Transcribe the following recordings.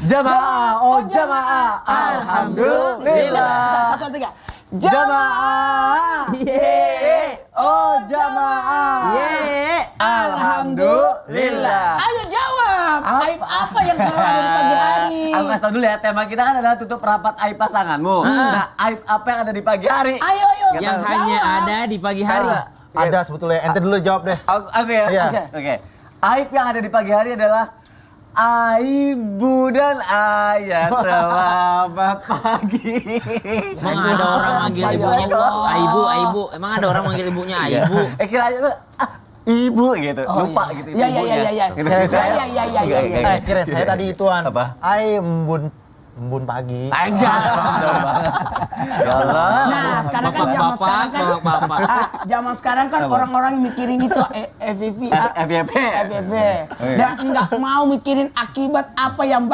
Jamaah, oh jamaah, alhamdulillah. 1, 2, 3. Jamaah, oh jamaah, alhamdulillah. Ayo jawab. Aib apa yang selalu ada di pagi hari? Aku kasih tau dulu ya, tema kita kan adalah tutup rapat aib pasanganmu. Nah, aib apa yang ada di pagi hari? Ayo. Yang hanya ada di pagi hari. Ada sebetulnya. Ente dulu jawab deh. Aku ya? Iya. Oke. Aib yang ada di pagi hari adalah ibu dan ayah selamat pagi. Emang ada orang manggil ibunya Aibu? Emang ada orang manggil ibunya Aibu? Kira aja ibu gitu, lupa gitu. Iya. Kirain saya tadi ituan. Apa? Embun pagi. Enggak. Ya Allah. Nah, sekarang kan zaman sekarang kan orang-orang mikirin itu FYP. Dan nggak mau mikirin akibat apa yang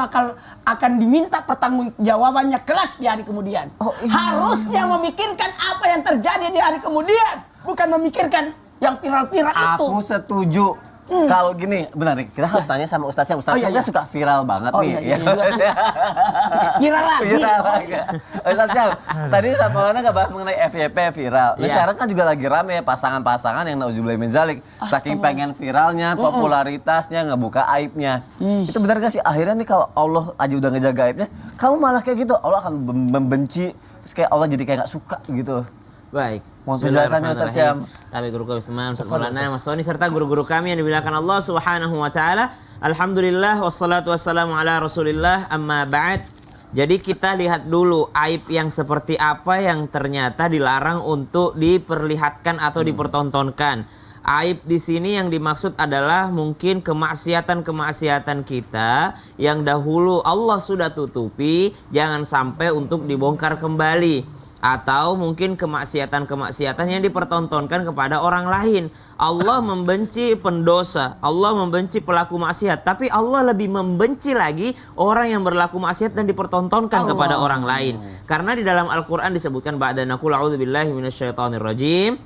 akan diminta pertanggungjawabannya kelak di hari kemudian. Harusnya memikirkan apa yang terjadi di hari kemudian, bukan memikirkan yang viral-viral itu. Aku setuju. Kalau gini, benar nih, kita harus tanya sama Ustaznya. Ustaznya kan suka viral banget nih. Viral lagi. Ustaznya, tadi sama Ona nggak bahas mengenai FYP viral. Nah, sekarang kan juga lagi rame pasangan-pasangan yang nauzubillah min zalik. Saking pengen viralnya, popularitasnya, ngebuka aibnya. Itu benar gak sih? Akhirnya nih kalau Allah aja udah ngejaga aibnya, kamu malah kayak gitu. Allah akan membenci, terus kayak Allah jadi kayak nggak suka gitu. Baik. Mohon penjelasannya Ustaz Syam. Kami guru kami Imam Ustaz Maulana Mas Soni serta guru-guru kami yang dimuliakan Allah Subhanahu wa taala. Alhamdulillah wassalatu wassalamu ala Rasulillah amma ba'd. Jadi kita lihat dulu aib yang seperti apa yang ternyata dilarang untuk diperlihatkan atau dipertontonkan. Aib di sini yang dimaksud adalah mungkin kemaksiatan-kemaksiatan kita yang dahulu Allah sudah tutupi, jangan sampai untuk dibongkar kembali. Atau mungkin kemaksiatan-kemaksiatan yang dipertontonkan kepada orang lain. Allah membenci pendosa, Allah membenci pelaku maksiat, tapi Allah lebih membenci lagi orang yang berlaku maksiat dan dipertontonkan kepada orang lain. Karena di dalam Al-Qur'an disebutkan ba'da naqul a'udzubillahi minasyaitonirrajim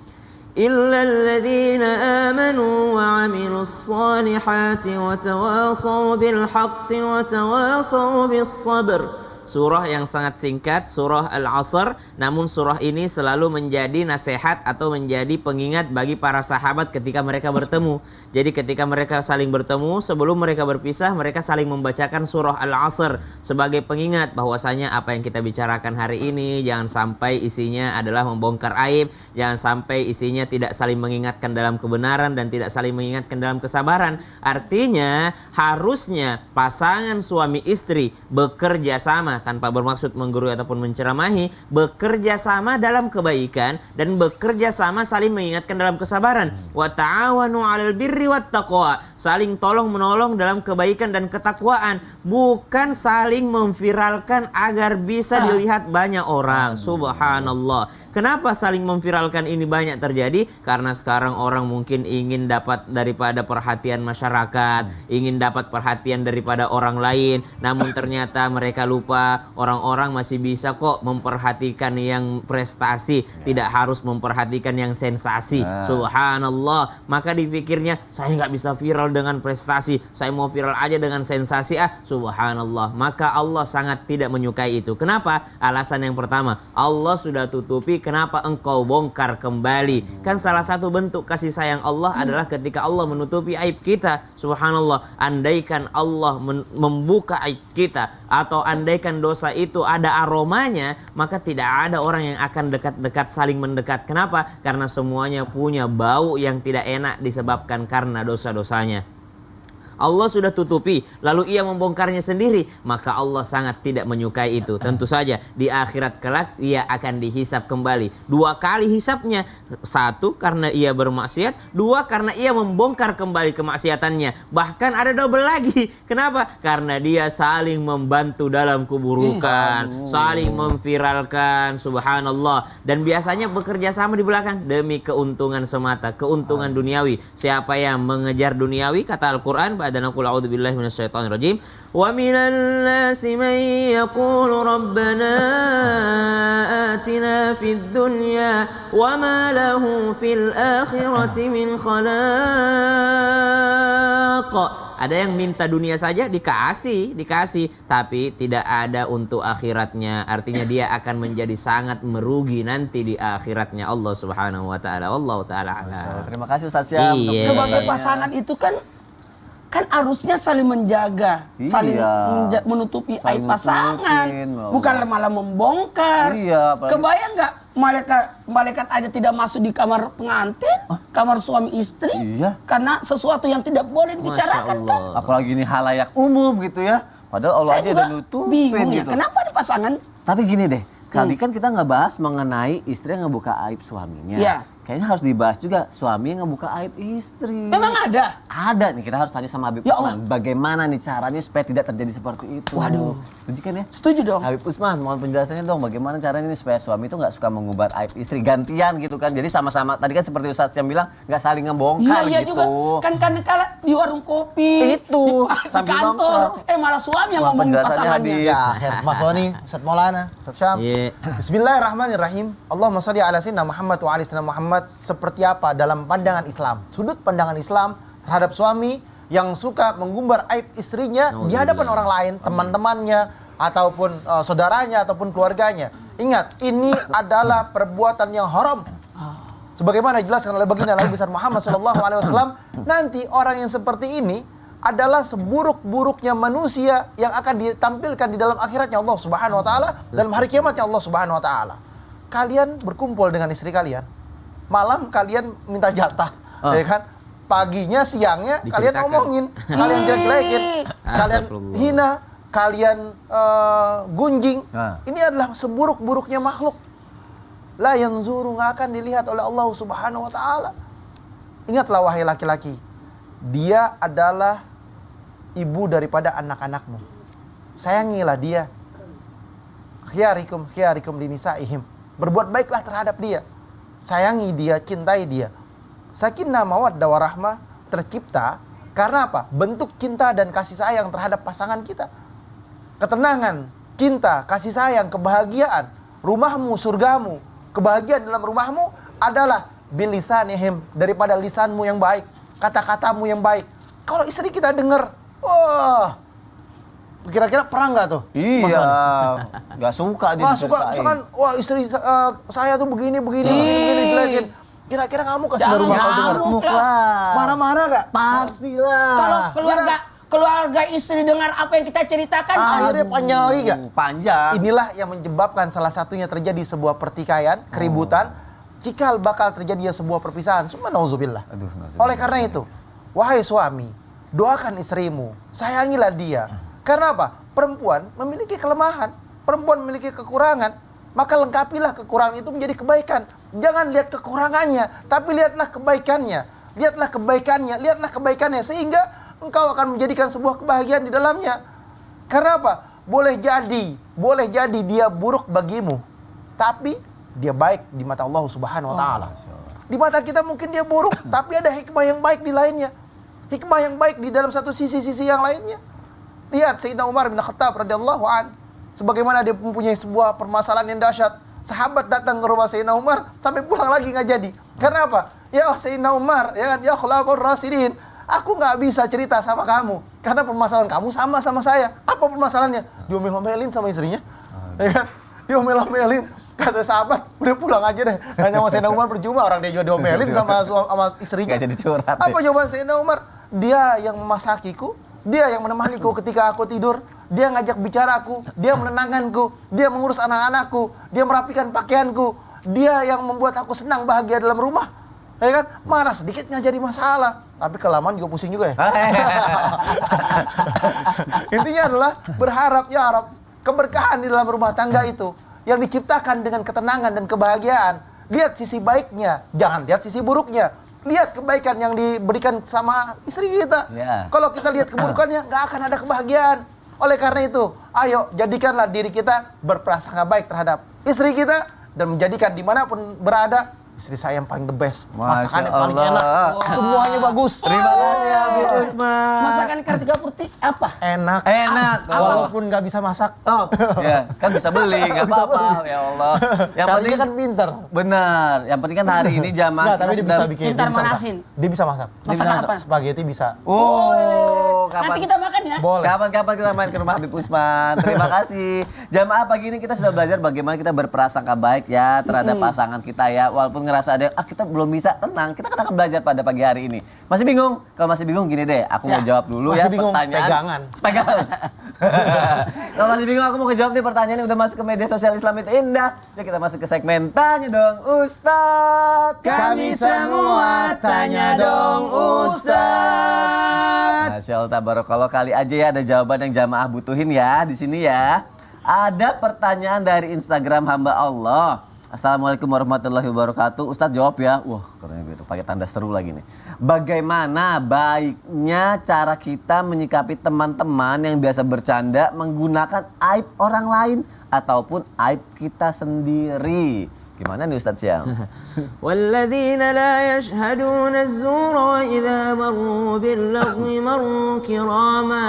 illal ladzina amanu wa 'amilus solihati wa tawasaw bil haqqi wa tawasaw bis sabr. Surah yang sangat singkat, surah Al-Asr, namun surah ini selalu menjadi nasihat atau menjadi pengingat bagi para sahabat ketika mereka bertemu. Jadi ketika mereka saling bertemu, sebelum mereka berpisah, mereka saling membacakan surah Al-Asr sebagai pengingat bahwasanya apa yang kita bicarakan hari ini jangan sampai isinya adalah membongkar aib, jangan sampai isinya tidak saling mengingatkan dalam kebenaran dan tidak saling mengingatkan dalam kesabaran. Artinya harusnya pasangan suami istri bekerja sama tanpa bermaksud menggurui ataupun menceramahi, bekerja sama dalam kebaikan dan bekerja sama saling mengingatkan dalam kesabaran. Wa ta'awanu 'alal birri wat taqwa, saling tolong menolong dalam kebaikan dan ketakwaan, bukan saling memviralkan agar bisa dilihat banyak orang. Subhanallah. Kenapa saling memviralkan ini banyak terjadi? Karena sekarang orang mungkin ingin dapat daripada perhatian masyarakat, ingin dapat perhatian daripada orang lain, namun ternyata mereka lupa orang-orang masih bisa kok memperhatikan yang prestasi, tidak harus memperhatikan yang sensasi. Subhanallah. Maka dipikirnya saya nggak bisa viral dengan prestasi, saya mau viral aja dengan sensasi. Subhanallah. Maka Allah sangat tidak menyukai itu. Kenapa? Alasan yang pertama, Allah sudah tutupi, kenapa engkau bongkar kembali? Kan salah satu bentuk kasih sayang Allah adalah ketika Allah menutupi aib kita. Subhanallah. Andaikan Allah membuka aib kita, atau andaikan dosa itu ada aromanya, maka tidak ada orang yang akan dekat-dekat saling mendekat. Kenapa? Karena semuanya punya bau yang tidak enak disebabkan karena dosa-dosanya. Allah sudah tutupi, lalu ia membongkarnya sendiri, maka Allah sangat tidak menyukai itu. Tentu saja di akhirat kelak ia akan dihisap kembali. 2 kali hisapnya. 1 karena ia bermaksiat, 2 karena ia membongkar kembali kemaksiatannya. Bahkan ada double lagi. Kenapa? Karena dia saling membantu dalam keburukan, saling memviralkan. Subhanallah. Dan biasanya bekerja sama di belakang demi keuntungan semata, keuntungan duniawi. Siapa yang mengejar duniawi, kata Al-Quran, dan aku a'udzubillahi minasyaitonirrajim, wa minan nasi man yaqulu rabbana atina fid dunya wa ma lahu fil akhirati min khalaq. Ada yang minta dunia saja dikasih, tapi tidak ada untuk akhiratnya. Artinya dia akan menjadi sangat merugi nanti di akhiratnya Allah Subhanahu wa taala. Wallahu taala a'lam. Terima kasih Ustaz Syam. Iya. Sebagai pasangan itu kan harusnya saling menjaga, Iya. saling menutupi Saling aib pasangan, nutupin, bukan malah membongkar. Iya, apalagi- Kebayang nggak malaikat aja tidak masuk di kamar pengantin, kamar suami istri, Iya. karena sesuatu yang tidak boleh dibicarakan Masya kan? Allah. Apalagi ini halayak umum gitu ya. Padahal Allah Saya aja juga udah nutupin bingung ya, gitu. kenapa di pasangan? Tapi gini deh, kali kan kita ngebahas mengenai istri yang ngebuka aib suaminya. Iya. Kayaknya harus dibahas juga suami yang ngebuka aib istri. Memang ada. Ada nih, kita harus tanya sama Habib Ya Usman. Allah. Bagaimana nih caranya supaya tidak terjadi seperti itu? Waduh. Setuju kan ya? Setuju dong. Habib Usman, mohon penjelasannya dong. Bagaimana caranya nih supaya suami itu nggak suka mengubah aib istri gantian gitu kan? Jadi sama-sama. Tadi kan seperti Ustadz yang bilang nggak saling ngebongkar Iya gitu. juga. Kan kala di warung kopi. Itu, Di sambil kantor. nongkrong. Malah suami yang Wah, ngomong penjelasannya pasangannya. Habib. Ya, akhir Mas Sony, Ustaz Maulana, Ustaz Syam. Iya. Bismillahirrahmanirrahim. Allahumma shalli ala sayyidina Muhammad wa ala sayyidina Muhammad. Seperti apa dalam pandangan Islam? Sudut pandangan Islam terhadap suami yang suka menggumbar aib istrinya di hadapan orang lain, teman-temannya ataupun saudaranya ataupun keluarganya. Ingat, ini adalah perbuatan yang haram. Sebagaimana dijelaskan oleh baginda Nabi besar Muhammad SAW, nanti orang yang seperti ini adalah seburuk-buruknya manusia yang akan ditampilkan di dalam akhiratnya Allah Subhanahu wa taala, dalam hari kiamatnya Allah Subhanahu wa taala. Kalian berkumpul dengan istri kalian, malam kalian minta jatah, ya kan? Paginya, siangnya kalian Diceritakan. omongin, kalian jelek-jelekin, kalian Astagfirullah. hina, kalian gunjing. Nah. Ini adalah seburuk-buruknya makhluk. La yanzuru, nggak akan dilihat oleh Allah Subhanahu wa taala. Ingatlah wahai laki-laki, dia adalah ibu daripada anak-anakmu. Sayangilah dia. Khiyarikum linisaihim. Berbuat baiklah terhadap dia. Sayangi dia, cintai dia. Sakinah mawaddah warahmah tercipta karena apa? Bentuk cinta dan kasih sayang terhadap pasangan kita. Ketenangan, cinta, kasih sayang, kebahagiaan, rumahmu, surgamu, kebahagiaan dalam rumahmu adalah bilisanihim, daripada lisanmu yang baik, kata-katamu yang baik. Kalau istri kita dengar, wah, kira-kira perang nggak tuh? Mas Iya, Sony? nggak suka dia Wah, suka, diceritain. misalkan, wah istri saya tuh begini, jelekin. Kira-kira kamu kasih Jangan rumah kalau dengar? ngamuk Ngamuk lah. Marah-marah gak? Pastilah. Kalau keluarga istri dengar apa yang kita ceritakan, Akhirnya panjang lagi gak? Panjang. Inilah yang menyebabkan salah satunya terjadi sebuah pertikaian, keributan, cikal bakal terjadi sebuah perpisahan. Summa nauzubillah. Aduh, nauzubillah. Oleh karena itu, wahai suami, doakan istrimu, sayangilah dia. Karena apa? Perempuan memiliki kelemahan, perempuan memiliki kekurangan, maka lengkapilah kekurangan itu menjadi kebaikan. Jangan lihat kekurangannya, tapi lihatlah kebaikannya. Lihatlah kebaikannya sehingga engkau akan menjadikan sebuah kebahagiaan di dalamnya. Karena apa? Boleh jadi dia buruk bagimu, tapi dia baik di mata Allah Subhanahu wa taala. Di mata kita mungkin dia buruk, tapi ada hikmah yang baik di lainnya. Hikmah yang baik di dalam satu sisi-sisi yang lainnya. Lihat Sayyidina Umar bin Khattab radhiyallahu an, sebagaimana dia mempunyai sebuah permasalahan yang dahsyat. Sahabat datang ke rumah Sayyidina Umar, sampai pulang lagi nggak jadi. Karena apa? Ya Sayyidina Umar, ya kan, ya khulafur rasyidin, aku nggak bisa cerita sama kamu karena permasalahan kamu sama saya. Apa permasalahannya? Diomel-omelin sama istrinya, ya kan? Diomel-omelin. Kata sahabat, udah pulang aja deh. Hanya sama Sayyidina Umar percuma, orang dia juga diomelin sama istrinya. Nggak jadi curhat Apa deh. jawaban Sayyidina Umar? Dia yang memasakiku, dia yang menemaniku ketika aku tidur, dia ngajak bicaraku, dia menenangkanku, dia mengurus anak-anakku, dia merapikan pakaianku, dia yang membuat aku senang bahagia dalam rumah. Ya kan? Marah sedikit nggak jadi masalah, tapi kelamaan juga pusing juga ya. Intinya adalah berharap ya Arab, keberkahan di dalam rumah tangga itu yang diciptakan dengan ketenangan dan kebahagiaan. Lihat sisi baiknya, jangan lihat sisi buruknya. Lihat kebaikan yang diberikan sama istri kita. Ya. Kalau kita lihat keburukannya, nggak akan ada kebahagiaan. Oleh karena itu, ayo jadikanlah diri kita berprasangka baik terhadap istri kita dan menjadikan dimanapun berada, istri saya yang paling the best, Masya masakannya paling Allah. enak, semuanya bagus. Terima kasih Habib Usman. masakan Kartika Putih apa? Enak. Enak. Walaupun nggak bisa masak. Oh, ya, kan bisa beli, nggak Bisa apa-apa. beli. Ya Allah. Yang Karena penting dia kan pinter. benar. Yang penting kan hari ini jamaah Nggak, tapi kita dia sudah bisa bikin. Pintar dia bisa masak. manasin. Dia bisa masak. Masak apa? Spaghetti bisa. Oh, Nanti kita makan ya. Boleh. Kapan-kapan kita main ke rumah Habib Usman. Terima kasih. Jamaah pagi ini kita sudah belajar bagaimana kita berprasangka baik ya terhadap pasangan kita ya. Walaupun ngerasa ada kita belum bisa, tenang. Kita akan belajar pada pagi hari ini. Masih bingung? Kalau masih bingung gini deh, aku mau jawab dulu Masih ya bingung, pertanyaan. pegangan. Kalau masih bingung aku mau ngejawab nih pertanyaan yang udah masuk ke media sosial Islam itu indah. Ya kita masuk ke segmen Tanya Dong Ustadz. Kami semua tanya dong Ustadz. Masya Allah, tabarakallah, kali aja ya ada jawaban yang jamaah butuhin ya di sini ya. Ada pertanyaan dari Instagram hamba Allah. Assalamualaikum warahmatullahi wabarakatuh. Ustadz jawab ya. Wah, keren gitu. Pakai tanda seru lagi nih. Bagaimana baiknya cara kita menyikapi teman-teman yang biasa bercanda menggunakan aib orang lain ataupun aib kita sendiri? Gimana nih Ustadz Syam? والذين لا يشهدون الزور وإذا مروا باللغو مروا كراما.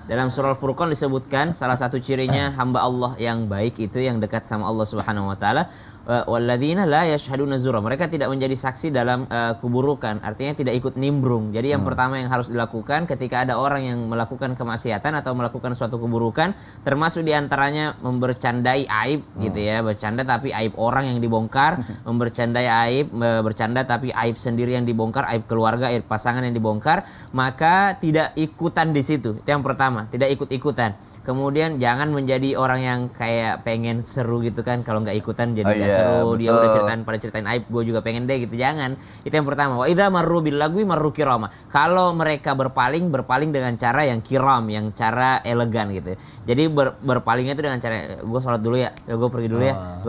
Dalam surah Al-Furqan disebutkan salah satu cirinya hamba Allah yang baik itu yang dekat sama Allah Subhanahu wa taala. Walladzina la yashhaduna zura. Mereka tidak menjadi saksi dalam keburukan, artinya tidak ikut nimbrung. Jadi yang pertama yang harus dilakukan ketika ada orang yang melakukan kemaksiatan atau melakukan suatu keburukan, termasuk diantaranya membercandai aib gitu ya, bercanda tapi aib orang yang dibongkar, membercandai aib, bercanda tapi aib sendiri yang dibongkar, aib keluarga, aib pasangan yang dibongkar, maka tidak ikutan di situ. Itu yang pertama, tidak ikut-ikutan. Kemudian jangan menjadi orang yang kayak pengen seru gitu kan, kalau nggak ikutan jadi nggak seru. Dia udah ceritain aib, gue juga pengen deh gitu, jangan. Itu yang pertama. Wa idza marru bil lagwi marru kirama. Kalau mereka berpaling dengan cara yang kiram, yang cara elegan gitu. Jadi berpalingnya itu dengan cara gue sholat dulu ya, gue pergi dulu ya.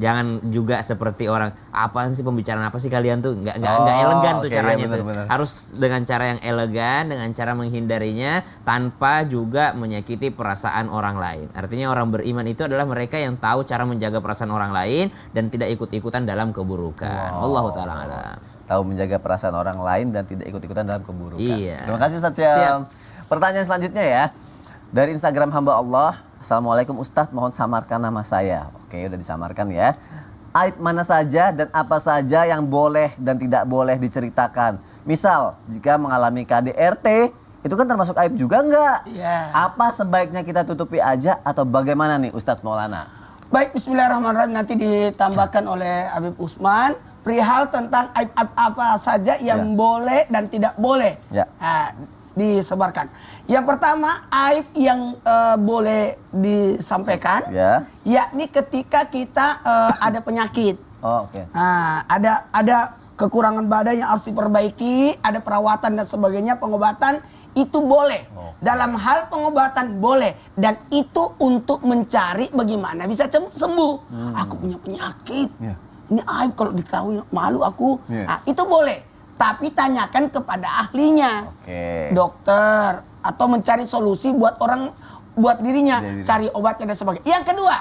Jangan juga seperti orang apaan sih pembicaraan apa sih kalian tuh, nggak elegan tuh caranya ya, bener, tuh. bener. Harus dengan cara yang elegan, dengan cara menghindarinya tanpa juga menyakiti perasaan orang lain. Artinya orang beriman itu adalah mereka yang tahu cara menjaga perasaan orang lain dan tidak ikut-ikutan dalam keburukan. Allahu ta'ala alam. Tahu menjaga perasaan orang lain dan tidak ikut-ikutan dalam keburukan. Iya. Terima kasih Ustadz Syam. Pertanyaan selanjutnya ya. Dari Instagram hamba Allah. Assalamualaikum Ustadz, mohon samarkan nama saya. Oke, udah disamarkan ya. Aib mana saja dan apa saja yang boleh dan tidak boleh diceritakan. Misal, jika mengalami KDRT, itu kan termasuk aib juga enggak? Iya. Apa sebaiknya kita tutupi aja atau bagaimana nih Ustadz Maulana? Baik, bismillahirrahmanirrahim, nanti ditambahkan oleh Habib Usman perihal tentang aib apa saja yang boleh dan tidak boleh disebarkan. Yang pertama, aib yang boleh disampaikan, yakni ketika kita ada penyakit. Ada kekurangan badan yang harus diperbaiki, ada perawatan dan sebagainya, pengobatan itu boleh. Dalam hal pengobatan boleh, dan itu untuk mencari bagaimana bisa sembuh. Aku punya penyakit, ini aib, kalau diketahui malu aku. Itu boleh, tapi tanyakan kepada ahlinya, dokter, atau mencari solusi buat dirinya, cari obatnya dan sebagainya. Yang kedua,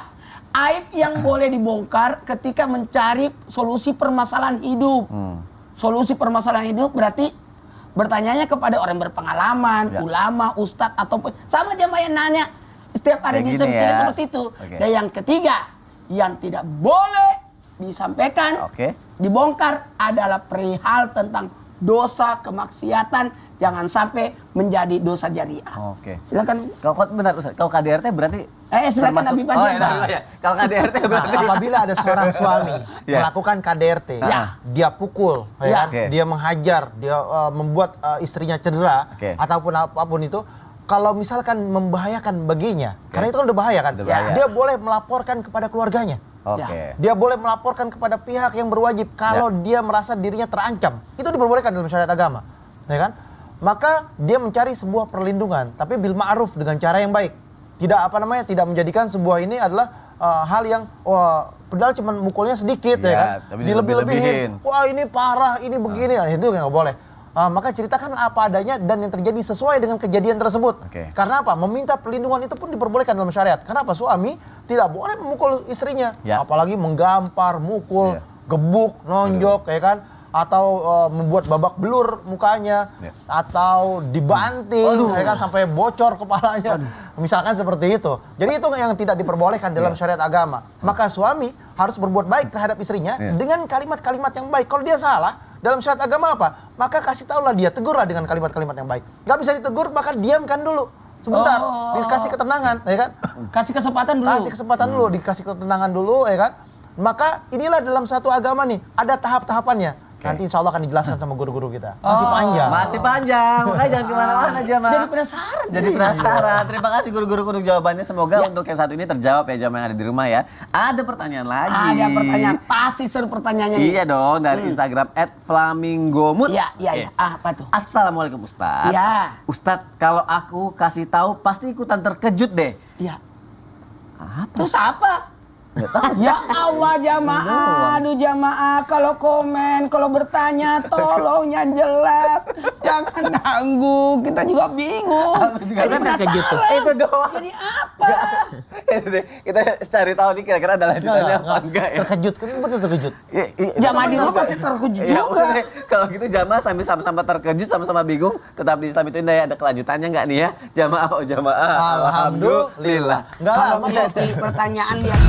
aib yang boleh dibongkar ketika mencari solusi permasalahan hidup. Solusi permasalahan hidup berarti bertanyanya kepada orang berpengalaman, ulama, ustadz, ataupun sama jamaah yang nanya setiap hari seperti itu. Dan yang ketiga, yang tidak boleh disampaikan, dibongkar adalah perihal tentang dosa kemaksiatan, jangan sampai menjadi dosa jariah. Silakan. Kalau KDRT berarti silakan Habib Aja. Kalau KDRT berarti apabila ada seorang suami melakukan KDRT, dia pukul, dia menghajar, dia membuat istrinya cedera, ataupun apapun itu, kalau misalkan membahayakan baginya, karena itu kan udah bahaya kan, dia boleh melaporkan kepada keluarganya. Dia boleh melaporkan kepada pihak yang berwajib kalau dia merasa dirinya terancam. Itu diperbolehkan dalam syariat agama, ya kan? Maka dia mencari sebuah perlindungan, tapi bil ma'ruf, dengan cara yang baik. Tidak menjadikan sebuah ini adalah hal yang padahal cuma mukulnya sedikit, ya kan? Dilebih-lebihin. Wah, ini parah, ini begini, itu nggak boleh. Maka ceritakan apa adanya dan yang terjadi sesuai dengan kejadian tersebut. Karena apa? Meminta perlindungan itu pun diperbolehkan dalam syariat. Kenapa? Suami tidak boleh memukul istrinya, apalagi menggampar, mukul, gebuk, nonjok, ya kan? Atau membuat babak belur mukanya, atau dibanting, ya kan, sampai bocor kepalanya. Misalkan seperti itu. Jadi itu yang tidak diperbolehkan dalam syariat agama. Maka suami harus berbuat baik terhadap istrinya dengan kalimat-kalimat yang baik. Kalau dia salah, Dalam syariat agama apa? Maka kasih tahulah dia, tegurlah dengan kalimat-kalimat yang baik. Gak bisa ditegur, maka diamkan dulu. Sebentar, dikasih ketenangan, ya kan? Kasih kesempatan dulu. Kasih kesempatan dulu, dikasih ketenangan dulu, ya kan? Maka inilah dalam satu agama nih, ada tahap-tahapannya. Nanti insya Allah akan dijelaskan sama guru-guru kita. Masih panjang. Masih panjang, makanya jangan kemana-mana Jamaah. Jadi penasaran. Jadi penasaran. Terima kasih guru-guru untuk jawabannya. Semoga untuk yang satu ini terjawab ya Jamaah yang ada di rumah ya. Ada pertanyaan lagi. Ada pertanyaan, pasti seru pertanyaannya nih. Iya dong, dari Instagram @flamingomut. Iya. Apa tuh? Assalamualaikum Ustadz. Iya. Ustadz, kalau aku kasih tahu pasti ikutan terkejut deh. Iya. Apa? Terus apa? Nggak tahu. Ya Allah jamaah, aduh jamaah, kalau komen, kalau bertanya tolong yang jelas, jangan nanggung, kita juga bingung. Aku juga Jadi kan terkejut tuh. penasaran. Itu doang. Jadi apa? Kita cari tahu nih kira-kira ada lanjutannya apa enggak ya. Terkejut, kan betul terkejut. Jamaah di rumah pasti terkejut Iya, juga. udah deh. Kalau gitu jamaah sambil sama-sama terkejut, sama-sama bingung, tetap di Islam itu indah ya. Ada kelanjutannya nggak nih ya? Jamaah, oh jamaah. Alhamdulillah. Enggak Kalau lama berarti pertanyaan lihat